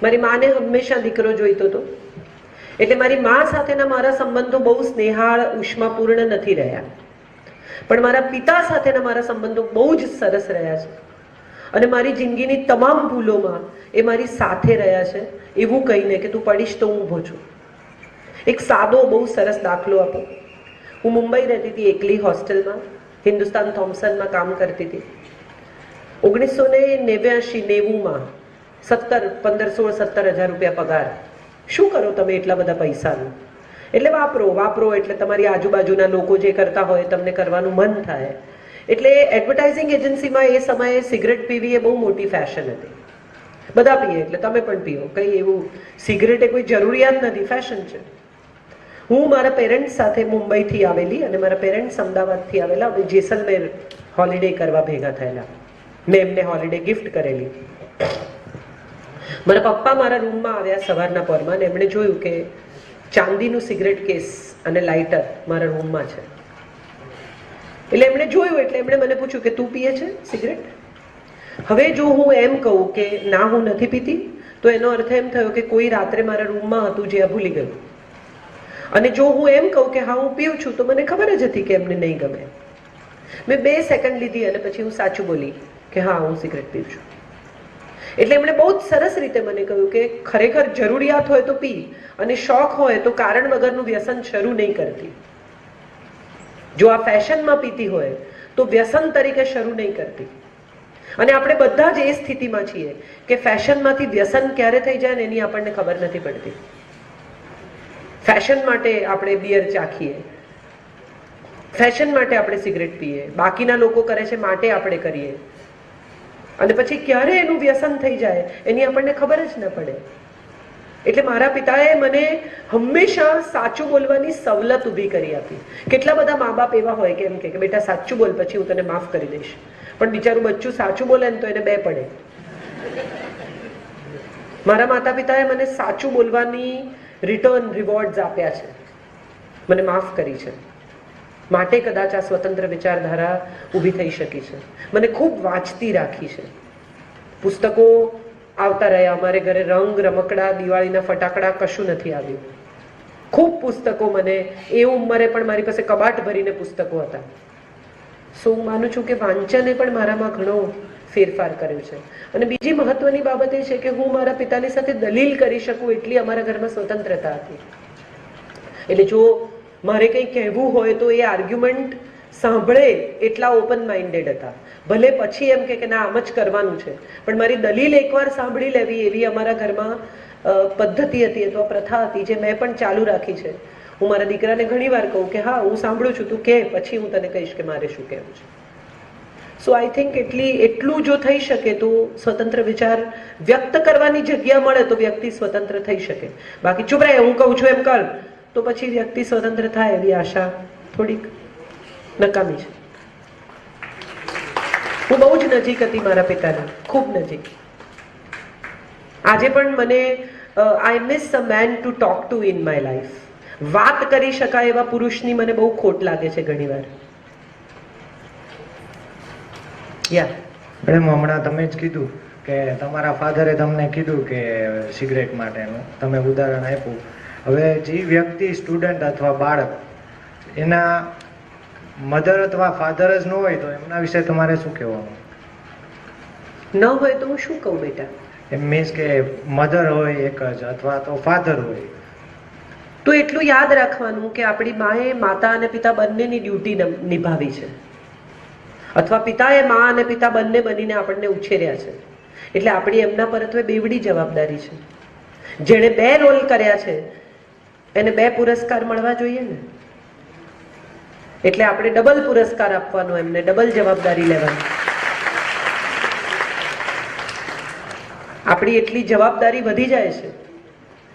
મારી માને હંમેશા દીકરો જોઈતો હતો, એટલે મારી મા સાથેના મારા સંબંધો બહુ સ્નેહાળ ઉષ્માપૂર્ણ નથી રહ્યા, પણ મારા પિતા સાથેના મારા સંબંધો બહુ જ સરસ રહ્યા છે. અને મારી જિંદગીની તમામ ભૂલોમાં એ મારી સાથે રહ્યા છે, એવું કહીને કે તું પડીશ તો હું ઊભો છું. એક સાદો બહુ સરસ દાખલો આપો. હું મુંબઈ રહેતી હતી એકલી હોસ્ટેલમાં, હિન્દુસ્તાન થોમ્સનમાં કામ કરતી હતી. 1989-90માં 15-16-17 હજાર રૂપિયા પગાર. શું કરો તમે એટલા બધા પૈસાનું? એટલે વાપરો એટલે તમારી આજુબાજુના લોકો જે કરતા હોય તમને કરવાનું મન થાય. એટલે એડવર્ટાઇઝિંગ એજન્સીમાં એ સમયે સિગરેટ પીવી એ બહુ મોટી ફેશન હતી. બધા પીએ એટલે તમે પણ પીઓ, કંઈ એવું સિગરેટ એ કોઈ જરૂરિયાત નથી, ફેશન છે. હું મારા પેરેન્ટ્સ સાથે મુંબઈથી આવેલી અને મારા પેરેન્ટ્સ અમદાવાદથી આવેલા. અમે જેસલમેર હોલિડે કરવા ભેગા થયેલા. મેં એમને હોલિડે ગિફ્ટ કરેલી. મારા પપ્પા મારા રૂમમાં આવ્યા સવારના પરમાં અને એમણે જોયું કે ચાંદીનું સિગરેટ કેસ અને લાઇટર મારા રૂમમાં છે. એટલે એમણે જોયું એટલે એમણે મને પૂછ્યું કે તું પીએ છે સિગરેટ? હવે જો હું એમ કહું કે ના હું નથી પીતી, તો એનો અર્થ એમ થયો કે કોઈ રાત્રે મારા રૂમમાં હતું જે આ ભૂલી ગયું. અને જો હું એમ કહું કે હા હું પીઉં છું, તો મને ખબર જ હતી કે એમને નહીં ગમે. મેં 2 સેકન્ડ લીધી અને પછી હું સાચું બોલી કે હા હું સિગરેટ પીઉં છું. એટલે એમણે બહુ જ સરસ રીતે મને કહ્યું કે ખરેખર જરૂરિયાત હોય તો પી, અને શોખ હોય તો કારણ વગરનું વ્યસન શરૂ નહીં કરતી. જો આ ફેશનમાં પીતી હોય તો વ્યસન તરીકે શરૂ નહીં કરતી. અને આપણે બધા જ એ સ્થિતિમાં છીએ કે ફેશનમાંથી વ્યસન ક્યારે થઈ જાય ને એની આપણને ખબર નથી પડતી. ફેશન માટે આપણે બિયર ચાખીએ, ફેશન માટે આપણે સિગરેટ પીએ, બાકીના લોકો કરે છે માટે આપણે કરીએ, અને પછી ક્યારે એનું વ્યસન થઈ જાય એની આપણને ખબર જ ન પડે. એટલે મારા પિતાએ મને હંમેશા સાચું બોલવાની સવલત ઊભી કરી આપી. કેટલા બધા મા બાપ એવા હોય કે એમ કે બેટા સાચું બોલ, પછી હું તને માફ કરી દઈશ. પણ બિચારું બચ્ચું સાચું બોલે ને તો એને 2 પડે. મારા માતા પિતાએ મને સાચું બોલવાની રિટર્ન રિવોર્ડ્સ આપ્યા છે, મને માફ કરી છે. માટે કદાચ આ સ્વતંત્ર વિચારધારા ઊભી થઈ શકી છે. મને ખૂબ વાંચતી રાખી છે. પુસ્તકો આવતા રહ્યા અમારે ઘરે, રંગ રમકડા દિવાળીના ફટાકડા કશું નથી આવ્યું. ખૂબ પુસ્તકો, મને એ ઉંમરે પણ મારી પાસે કબાટ ભરીને પુસ્તકો હતા. સો હું માનું છું કે વાંચને પણ મારામાં ઘણો ફેરફાર કર્યો છે. અને બીજી મહત્વની બાબત એ છે કે હું મારા પિતાની સાથે દલીલ કરી શકું એટલી અમારા ઘરમાં સ્વતંત્રતા હતી. એટલે જો મારે કંઈ કહેવું હોય તો એ આર્ગ્યુમેન્ટ સાંભળે એટલા ઓપન માઇન્ડેડ હતા. ભલે પછી એમ કે ના આમ જ કરવાનું છે, પણ મારી દલીલ એકવાર સાંભળી લેવી એવી અમારા ઘરમાં પદ્ધતિ હતી અથવા પ્રથા હતી, જે મેં પણ ચાલુ રાખી છે. હું મારા દીકરાને ઘણી વાર કહું કે હા હું સાંભળું છું, તું કે પછી હું તને કહીશ કે મારે શું કહેવું છે. સો આઈ થિંક એટલું જો થઈ શકે તો સ્વતંત્ર વિચાર વ્યક્ત કરવાની જગ્યા મળે તો વ્યક્તિ સ્વતંત્ર થઈ શકે. બાકી ચૂપ રહે, હું કહું છું એમ કર, તો પછી વ્યક્તિ સ્વતંત્ર થાય એવી આશા થોડીક નકામી છે. હું બહુ જ નજીક હતી મારા પિતાની, ખૂબ નજીક. આજે પણ મને I miss a man to talk to in my life. વાત કરી શકાય એવા પુરુષની મને બહુ ખોટ લાગે છે ઘણીવાર. મેડમ, હમણાં તમે જ કીધું કે તમારા ફાધરે તમને કીધું કે સિગરેટ માટેનું તમે ઉદાહરણ આપ્યું. હવે જે વ્યક્તિ સ્ટુડન્ટ અથવા બાળક એના મધર અથવા ફાધર જ ન હોય તો એમના વિશે તમારે શું કહેવાનું? ન હોય તો હું શું કહું બેટા? એમ મીન્સ કે મધર હોય એક જ અથવા તો ફાધર હોય, તો એટલું યાદ રાખવાનું કે આપણી માએ માતા અને પિતા બંનેની ડ્યુટી નિભાવી છે, અથવા પિતાએ મા અને પિતા બંને બનીને આપણને ઉછેર્યા છે. એટલે આપણી એમના પરત્વે બેવડી જવાબદારી છે. જેણે 2 રોલ કર્યા છે એને 2 પુરસ્કાર મળવા જોઈએ ને. એટલે આપણે ડબલ પુરસ્કાર આપવાનો, એમને ડબલ જવાબદારી લેવાની. આપણી એટલી જવાબદારી વધી જાય છે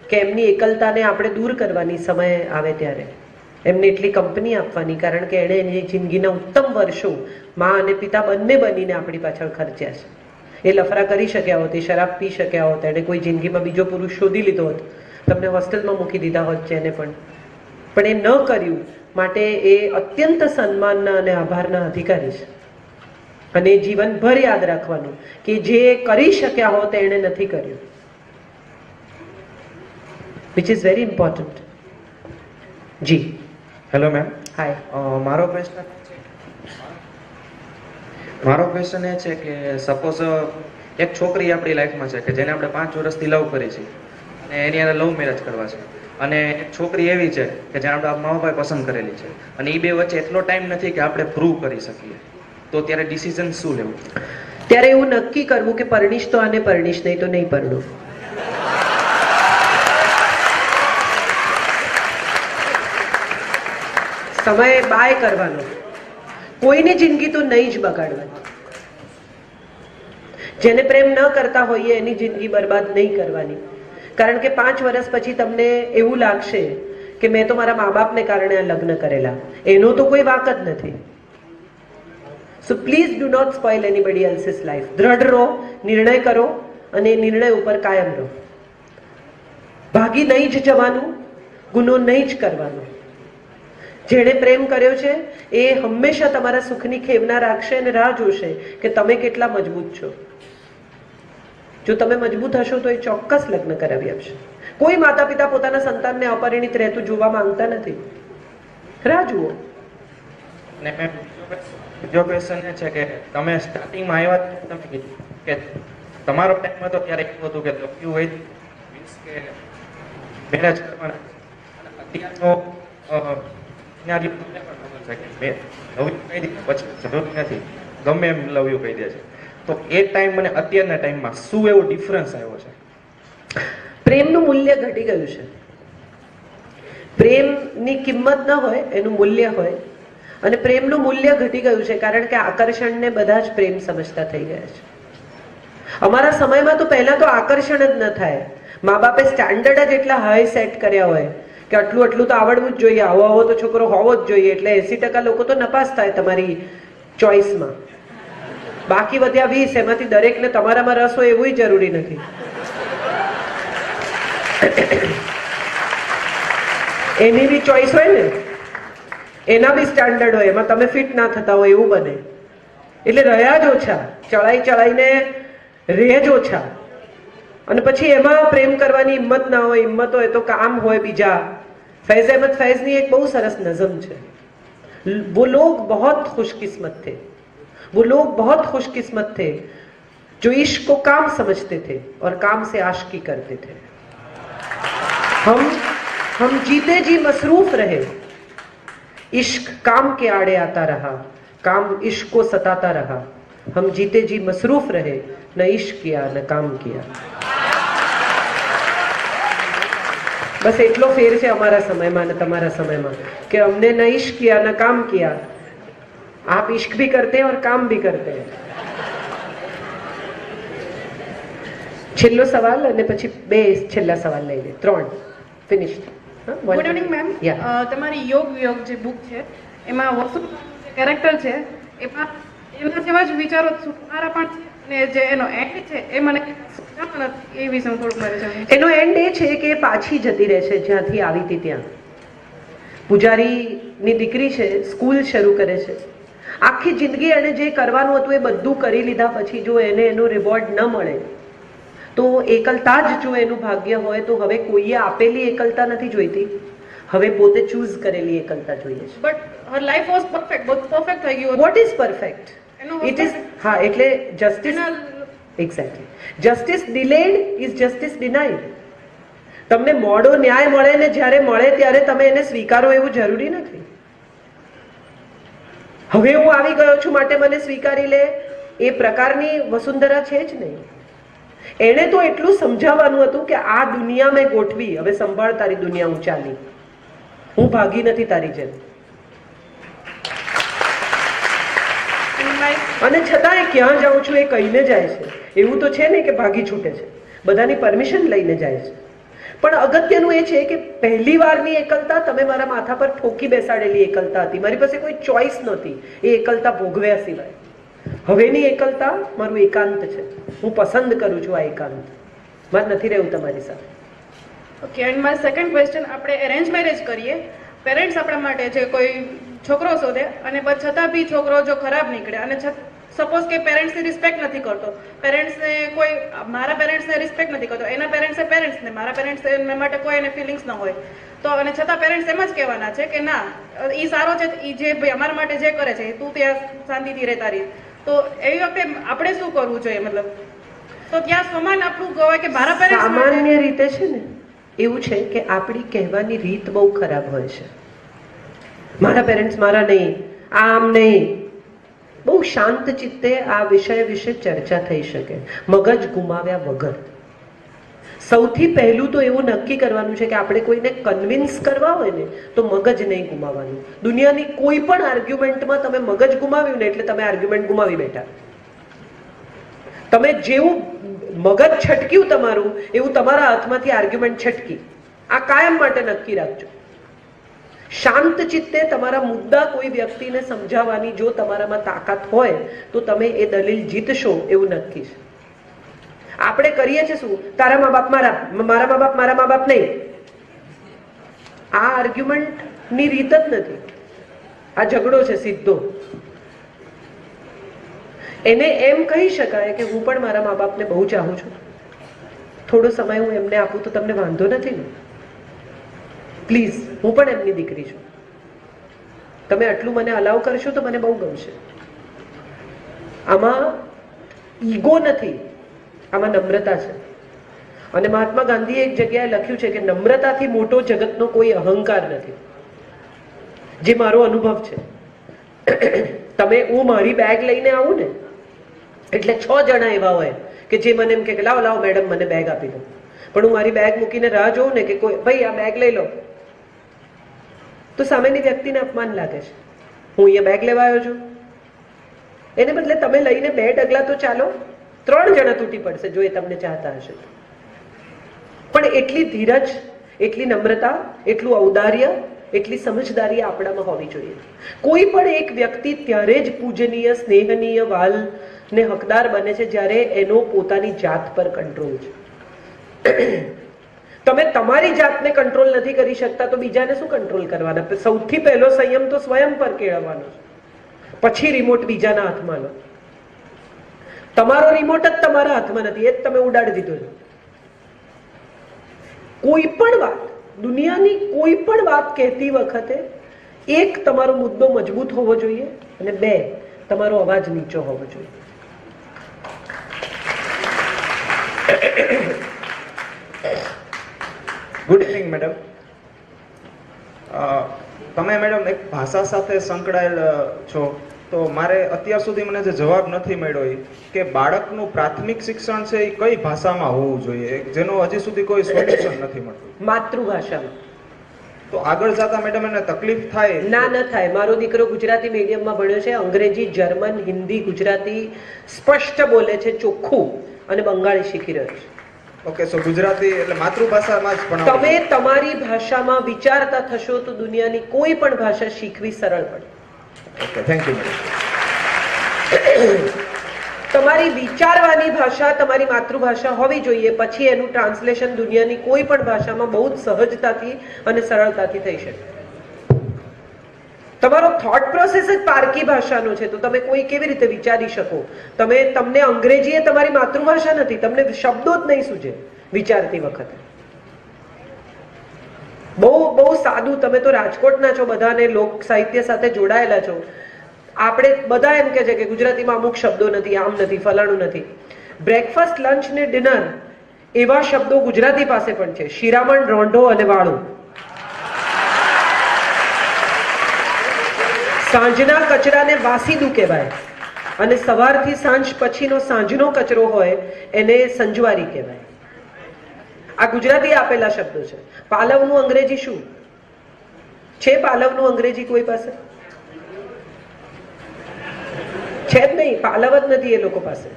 કે એમની એકલતાને આપણે દૂર કરવાની સમય આવે ત્યારે એમને એટલી કંપની આપવાની, કારણ કે એણે એની જિંદગીના ઉત્તમ વર્ષો મા અને પિતા બંને બનીને આપણી પાછળ ખર્ચ્યા છે. એ લફરા કરી શક્યા હોત, એ શરાબ પી શક્યા હોત, એણે કોઈ જિંદગીમાં બીજો પુરુષ શોધી લીધો હોત, તમને હોસ્ટેલમાં મૂકી દીધા હોત જેને પણ એ ન કર્યું. માટે એ અત્યંત સન્માનના અને આભારના અધિકારી છે. અને જીવનભર યાદ રાખવાનું કે જે કરી શક્યા હોત એણે નથી કર્યું. which is very important. જી હેલો મેમ, હાય. મારો ક્વેશ્ચન એ છે કે સપોઝ એક છોકરી આપણી લાઈફમાં છે કે જેને આપણે 5 વર્ષથી લવ કરી છે અને એની અંદર લવ મેરેજ કરવા છે, અને એક છોકરી એવી છે કે જેને આપણા મા બાપાએ પસંદ કરેલી છે, અને એ બે વચ્ચે એટલો ટાઈમ નથી કે આપણે પ્રૂવ કરી શકીએ, તો ત્યારે ડિસિઝન શું લેવું? ત્યારે એવું નક્કી કરવું કે પરણીશ તો આને પરણીશ, નહીં તો નહીં પરણું. સમય બાય કરવાનો, કોઈની જિંદગી તો નહીં જ બગાડવાની. જેને પ્રેમ ન કરતા હોઈએ એની જિંદગી બરબાદ નહીં કરવાની, કારણ કે 5 વર્ષ પછી તમને એવું લાગશે કે મેં તો મારા મા બાપને કારણે આ લગ્ન કરેલા, એનો તો કોઈ વાક જ નથી. So please do not spoil anybody else's life. દ્રઢ રહો, નિર્ણય કરો અને એ નિર્ણય ઉપર કાયમ રહો. ભાગી નહીં જ જવાનું, ગુનો નહીં જ કરવાનો. જેણે પ્રેમ કર્યો છે એ હંમેશા તમારા સુખની ખેવના રાખશે અને રાહ જોશે કે તમે કેટલા મજબૂત છો. જો તમે મજબૂત હશો તો એ ચોક્કસ લગ્ન કરાવી આપશે. કોઈ માતા પિતા પોતાના સંતાનને અપરિણિત રહેતું જોવા માંગતા નથી. રાહ જુઓ. અને મેમ બીજો ક્વેશ્ચન એ છે કે તમે સ્ટાર્ટિંગમાં આવ્યા તમે કીધું કે તમારો ટાઈમ હતો ત્યારે એવું હતું કે લવ યુ હોય મીન્સ કે મેરેજ કરવાના, અને અત્યારનો સિનારીઓ તમને પણ ખબર છે કે મેં લવ યુ કહી દીધું પછી જરૂર નથી, ગમે એમ લવ યુ કહી દે છે, તો એ ટાઈમ અને અત્યારના ટાઈમમાં શું એવો ડિફરન્સ આવ્યો છે? પ્રેમનું મૂલ્ય ઘટી ગયું છે. પ્રેમની કિંમત ન હોય, એનું મૂલ્ય હોય. અને પ્રેમનું મૂલ્ય ઘટી ગયું છે કારણ કે આકર્ષણને બધા જ પ્રેમ સમજતા થઈ ગયા છે. અમારા સમયમાં તો પહેલા તો આકર્ષણ જ ન થાય. મા બાપે સ્ટેન્ડર્ડ જ એટલા હાઈ સેટ કર્યા હોય કે આટલું આટલું તો આવડવું જ જોઈએ, આવો આવો તો છોકરો હોવો જ જોઈએ, એટલે 80% લોકો તો નપાસ થાય તમારી ચોઈસમાં. બાકી વધ્યા 20, એમાંથી દરેકને તમારામાં રસ હોય એવું જરૂરી નથી. એની બી ચોઈસ હોય ને, એના બી સ્ટાન્ડર્ડ હોય, એમાં તમે ફિટ ના થતા હોય એવું બને. એટલે રહ્યા જ ઓછા, ચડાઈને રહે જ ઓછા. અને પછી એમાં પ્રેમ કરવાની હિંમત ના હોય. હિંમત હોય તો કામ હોય બીજા. फैज अहमद फैजनी एक बहुत सरस नज़म है. वो लोग बहुत खुशकिस्मत थे, वो लोग बहुत खुशकिस्मत थे जो इश्क को काम समझते थे और काम से आशिकी करते थे. हम जीते जी मसरूफ रहे, इश्क काम के आड़े आता रहा, काम इश्क को सताता रहा. हम जीते जी मसरूफ रहे, न इश्क किया न काम किया. बस એટલો ફેર છે અમારા સમયમાં અને તમારા સમયમાં કે અમને ન ઇશ્ક કિયા ન કામ કિયા. આપ ઇશ્ક ભી કરતે हैं और काम भी करते हैं. છેલ્લો સવાલ અને પછી બે છેલ્લા સવાલ લઈ લે. 3 ફિનિશ્ડ. Good evening ma'am. તમારી યોગ વિયોગ જે બુક છે એમાં વસુ કેરેક્ટર છે એમાં એના જેવા જ વિચારો સુધારા પણ છે, અને જે એનો એન્ડ છે એ મને સમજાતો નથી, એ વિશે હું થોડુંક મારે જાણવું છે. એનો એન્ડ એ છે કે પાછી જતી રહે છે જ્યાંથી આવી હતી ત્યાં. પૂજારીની દીકરી છે, સ્કૂલ શરૂ કરે છે. આખી જિંદગી એને જે કરવાનું હતું એ બધું કરી લીધા પછી જો એને એનું રિવોર્ડ ન મળે તો એકલતા જ જો એનું ભાગ્ય હોય તો હવે કોઈએ આપેલી એકલતા નથી જોઈતી, હવે પોતે ચૂઝ કરેલી એકલતા જોઈએ છે. But her life was perfect, બધું પરફેક્ટ થઈ ગયું. What is perfect? It is હા, એટલે justice exactly justice delayed is justice denied. તમને મોડો ન્યાય મળે ને જ્યારે મળે ત્યારે તમે એને સ્વીકારો એવું જરૂરી નથી. હવે હું આવી ગયો છું માટે મને સ્વીકારી લે એ પ્રકારની વસુંધરા છે જ નહીં. એને તો એટલું સમજાવવાનું હતું કે આ દુનિયા મેં ગોઠવી, હવે સંભાળ તારી દુનિયા હું ચાલી, હું ભાગી નથી તારી જેમ. અને છતાંય ક્યાં જાઉં છું એ કહીને જાય છે. એવું તો છે ને કે ભાગી છૂટે છે, બધાની પરમિશન લઈને જાય છે. પણ અગત્યનું એ છે કે પહેલી વારની એકલતા તમે મારા માથા પર ઠોકી બેસાડેલી એકલતા હતી. મારી પાસે કોઈ ચોઈસ નહોતી એ એકલતા ભોગવ્યા સિવાય. હવેની એકલતા મારું એકાંત છે, હું પસંદ કરું છું આ એકાંત. મારે નથી રહેવું તમારી સાથે. Okay, and my second question, આપણે એરેન્જ મેરેજ કરીએ, પેરેન્ટ્સ આપણા માટે જે કોઈ છોકરો શોધે અને છતાં બી છોકરો જો ખરાબ નીકળે અને સપોઝ કે પેરેન્ટ્સની રિસ્પેક્ટ નથી કરતો, પેરેન્ટ્સને કોઈ, મારા પેરેન્ટ્સને રિસ્પેક્ટ નથી કરતો, એના પેરેન્ટ્સે પેરેન્ટ્સને, મારા પેરેન્ટ્સ એના માટે કોઈ એને ફિલિંગ્સ ન હોય, તો અને છતાં પેરેન્ટ્સ એમ જ કહેવાના છે કે ના એ સારો છે, એ જે ભાઈ અમારા માટે જે કરે છે તું ત્યાં શાંતિથી રહેતા રહી. તો એવી વખતે આપણે શું કરવું જોઈએ? મતલબ તો ત્યાં સમાન આપણું ગવાય કે મારા પેરેન્ટ્સ સામાન્ય રીતે છે ને એવું છે કે આપણી કહેવાની રીત બહુ ખરાબ હોય છે. મારા પેરેન્ટ્સ મારા નહીં, આમ નહીં. બહુ શાંત ચિત્તે આ વિષય વિશે ચર્ચા થઈ શકે, મગજ ગુમાવ્યા વગર. સૌથી પહેલું તો એવું નક્કી કરવાનું છે કે આપણે કોઈને કન્વિન્સ કરવા હોય ને તો મગજ નહીં ગુમાવવાનું. દુનિયાની કોઈ પણ આર્ગ્યુમેન્ટમાં તમે મગજ ગુમાવ્યું ને એટલે તમે આર્ગ્યુમેન્ટ ગુમાવી બેઠા. તમે જેવું મગજ છટક્યું તમારું એવું તમારા હાથમાંથી આર્ગ્યુમેન્ટ છટકી. આ કાયમ માટે નક્કી રાખજો. શાંત ચિત્તે તમારા મુદ્દા કોઈ વ્યક્તિને સમજાવવાની જો તમારામાં તાકાત હોય તો તમે એ દલીલ જીતશો એવું નક્કી છે. આપણે કરીએ છીએ શું? તારા મા બાપ મારા, મારા મા બાપ મારા મા બાપ નહીં. આ આર્ગ્યુમેન્ટની રીત જ નથી, આ ઝઘડો છે સીધો. એને એમ કહી શકાય કે હું પણ મારા મા બાપને બહુ ચાહું છું, થોડો સમય હું એમને આપું તો તમને વાંધો નથી ને? પ્લીઝ, હું પણ એમની દીકરી છું, તમે આટલું મને અલાવ કરશો તો મને બહુ ગમશે. આમાં ઈગો નથી, આમાં નમ્રતા છે. અને મહાત્મા ગાંધીએ એક જગ્યાએ લખ્યું છે કે નમ્રતાથી મોટો જગતનો કોઈ અહંકાર નથી, જે મારો અનુભવ છે. તમે, હું મારી બેગ લઈને આવું ને એટલે 6 જણા એવા હોય કે જે મને એમ કે લાવો લાવો મેડમ મને બેગ આપી દો, પણ હું મારી બેગ મૂકીને રાહ જોઉં ને કે કોઈ ભાઈ આ બેગ લઈ લો, તો સામેની વ્યક્તિને અપમાન લાગે છે. હું અહીંયા બેગ લેવા આવ્યો છું, એને બદલે તમે લઈને 2 ડગલા તો ચાલો, 3 જણા તૂટી પડશે જો એ તમને ચાહતા હશે. પણ એટલી ધીરજ, એટલી નમ્રતા, એટલું ઔદાર્ય, એટલી સમજદારી આપણામાં હોવી જોઈએ. કોઈ પણ એક વ્યક્તિ ત્યારે જ પૂજનીય, સ્નેહનીય, વાલ ને હકદાર બને છે જ્યારે એનો પોતાની જાત પર કંટ્રોલ છે. તમે તમારી જાતને કંટ્રોલ નથી કરી શકતા તો બીજાને શું કંટ્રોલ કરવાના? સૌથી પહેલો સંયમ તો સ્વયં પર કેળવવાનો છે, પછી રિમોટ બીજાના હાથમાં લો. તમારો રિમોટ જ તમારા હાથમાં નથી, એ જ તમે ઉડાડી દીધો છે. કોઈ પણ વાત, દુનિયાની કોઈ પણ વાત કહેતી વખતે 1 તમારો મુદ્દો મજબૂત હોવો જોઈએ અને 2 તમારો અવાજ નીચો હોવો જોઈએ. Good evening madam. તમે મેડમ એક ભાષા સાથે સંકળાયેલ છો, તો મારે અત્યાર સુધી મને જે જવાબ નથી મળ્યો એ કે બાળકનું પ્રાથમિક શિક્ષણ છે એ કઈ ભાષામાં હોવું જોઈએ, જેનો હજી સુધી કોઈ સોલ્યુશન નથી મળતું. માતૃભાષામાં. તો આગળ જતા મેડમ એને તકલીફ થાય? ના, ન થાય. મારો દીકરો ગુજરાતી મીડિયમમાં ભણ્યો છે, અંગ્રેજી, જર્મન, હિન્દી, ગુજરાતી સ્પષ્ટ બોલે છે, ચોખ્ખું, અને બંગાળી શીખી રહ્યો છે. ઓકે, સો ગુજરાતી એટલે માતૃભાષામાં જ ભણાવો. તમે તમારી ભાષામાં વિચારતા થશો તો દુનિયાની કોઈ પણ ભાષા શીખવી સરળ પડે. Okay, thank you madam. તમારી વિચારવાની ભાષા તમારી માતૃભાષા હોવી જોઈએ, પછી એનું ટ્રાન્સલેશન દુનિયાની કોઈ પણ ભાષામાં બહુ જ સહજતાથી અને સરળતાથી થઈ શકે. તમારો થોટ પ્રોસેસ જ પારકી ભાષાનો છે તો તમે કોઈ કેવી રીતે વિચારી શકો? તમને અંગ્રેજી એ તમારી માતૃભાષા નથી, તમને શબ્દો જ નહીં સૂજે વિચારતી વખતે. બહુ સાદું. તમે તો રાજકોટના છો, બધાને લોક સાહિત્ય સાથે જોડાયેલા છો. આપણે બધા એમ કે છે કે ગુજરાતીમાં અમુક શબ્દો નથી, આમ નથી, ફલાણું નથી. બ્રેકફાસ્ટ, લંચ ને ડિનર એવા શબ્દો ગુજરાતી પાસે પણ છે. શિરામણ, રોંઢો અને વાળું. સાંજના કચરાને વાસીદું કહેવાય અને સવારથી સાંજ પછીનો સાંજનો કચરો હોય એને સંજવારી કહેવાય. આ ગુજરાતી આપેલા શબ્દો છે. પાલવનું અંગ્રેજી શું છે? પાલવનું અંગ્રેજી કોઈ પાસે છે જ નહીં. પાલવ જ નથી એ લોકો પાસે.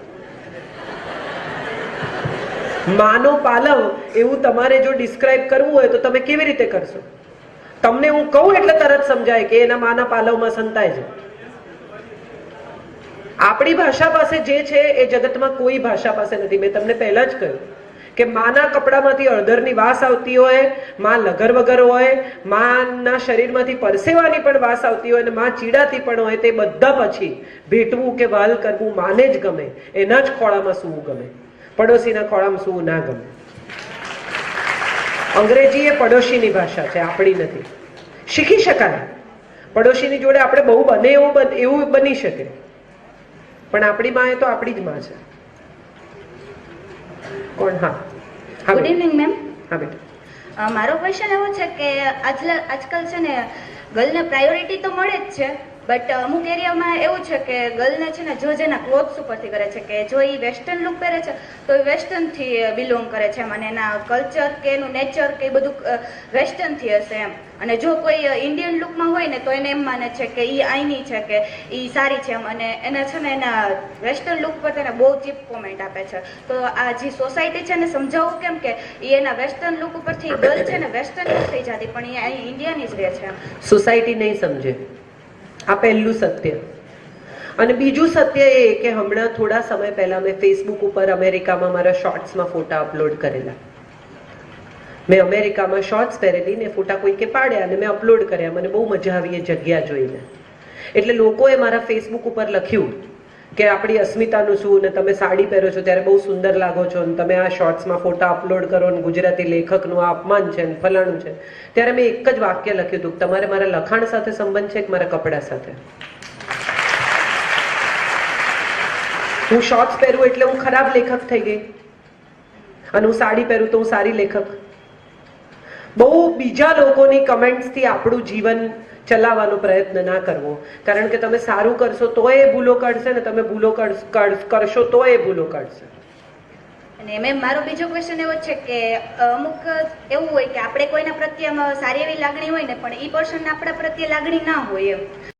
માનો પાલવ એવું તમારે જો ડિસ્ક્રાઇબ કરવું હોય તો તમે કેવી રીતે કરશો? તમને હું કહું એટલે તરત સમજાય કે એના માના પાલવમાં સંતાય છે. આપણી ભાષા પાસે જે છે એ જગતમાં કોઈ ભાષા પાસે નથી. મેં તમને પહેલા જ કહ્યું કે માના કપડામાંથી હળદરની વાસ આવતી હોય, માં લગર વગર હોય, માના શરીરમાંથી પરસેવાની પણ વાસ આવતી હોય અને માં ચીડાતી પણ હોય, તે બધા પછી ભેટવું કે વાલ કરવું માને જ ગમે, એના જ ખોળામાં સૂવું ગમે, પડોશીના ખોળામાં સૂવું ના ગમે. અંગ્રેજી એ પડોશીની ભાષા છે, આપણી નથી. શીખી શકાય, પડોશીની જોડે આપણે બહુ બને એવું બની શકે, પણ આપણી માં એ તો આપણી જ માં છે. કોણ? હા, ગુડ ઇવનિંગ મેમ. હા બેટા. મારો ક્વેશ્ચન એવો છે કે આજકાલ છે ને ગર્લને પ્રાયોરિટી તો મળે જ છે, બટ અમુક એરિયામાં એવું છે કે ગર્લને છે ને જજ એના ક્લોથ્સ ઉપરથી કરે છે કે જો એ વેસ્ટર્ન લુક પહેરે છે તો એ વેસ્ટર્નથી બિલોંગ કરે છે, અને એના કલ્ચર કે એનું નેચર કે એ બધું વેસ્ટર્નથી હશે એમ. અને જો કોઈ ઇન્ડિયન લુકમાં હોય ને તો એને એમ માને છે કે એ આઈની છે કે એ સારી છે એમ, અને એને છે ને એના વેસ્ટર્ન લુક પર તેને બહુ ચીપ કોમેન્ટ આપે છે. તો આ જે સોસાયટી છે ને સમજાવવું કેમ કે એ એના વેસ્ટર્ન લુક ઉપરથી ગર્લ છે ને વેસ્ટર્ન લુક થઈ જતી, પણ એ અહીં ઇન્ડિયાની જ રહે છે એમ. સોસાયટી નહીં સમજે, આ પહેલું સત્ય. અને બીજું સત્ય એ કે હમણાં થોડા સમય પહેલા મેં ફેસબુક ઉપર અમેરિકામાં મારા શોર્ટ્સમાં ફોટા અપલોડ કરેલા. મેં અમેરિકામાં શોર્ટ્સ પહેરેલી ને ફોટા કોઈકે પાડ્યા અને મેં અપલોડ કર્યા. મને બહુ મજા આવી એ જગ્યા જોઈને. એટલે લોકોએ મારા ફેસબુક ઉપર લખ્યું કે આપણી અસ્મિતાનું શું, ને તમે સાડી પહેરો છો ત્યારે બહુ સુંદર લાગો છો, ને તમે આ શોર્ટ્સમાં ફોટા અપલોડ કરો ને ગુજરાતી લેખકનું આ અપમાન છે ને ફલાણું છે. ત્યારે મેં એક જ વાક્ય લખ્યું હતું, તમારે મારા લખાણ સાથે સંબંધ છે કે મારા કપડા સાથે? હું શોર્ટ્સ પહેરું એટલે હું ખરાબ લેખક થઈ ગઈ, અને હું સાડી પહેરું તો હું સારી લેખક? બહુ બીજા લોકોની કમેન્ટ્સથી આપણું જીવન ચલાવવાનો પ્રયત્ન ના કરવો, કારણ કે તમે સારું કરશો તો એ ભૂલો કાઢશે ને તમે ભૂલો કરશો તો એ ભૂલો કાઢશે. અને મેમ મારો બીજો ક્વેશ્ચન એવો છે કે અમુક એવું હોય કે આપણે કોઈના પ્રત્યે સારી એવી લાગણી હોય ને પણ એ પર્સન આપણા પ્રત્યે લાગણી ના હોય એમ,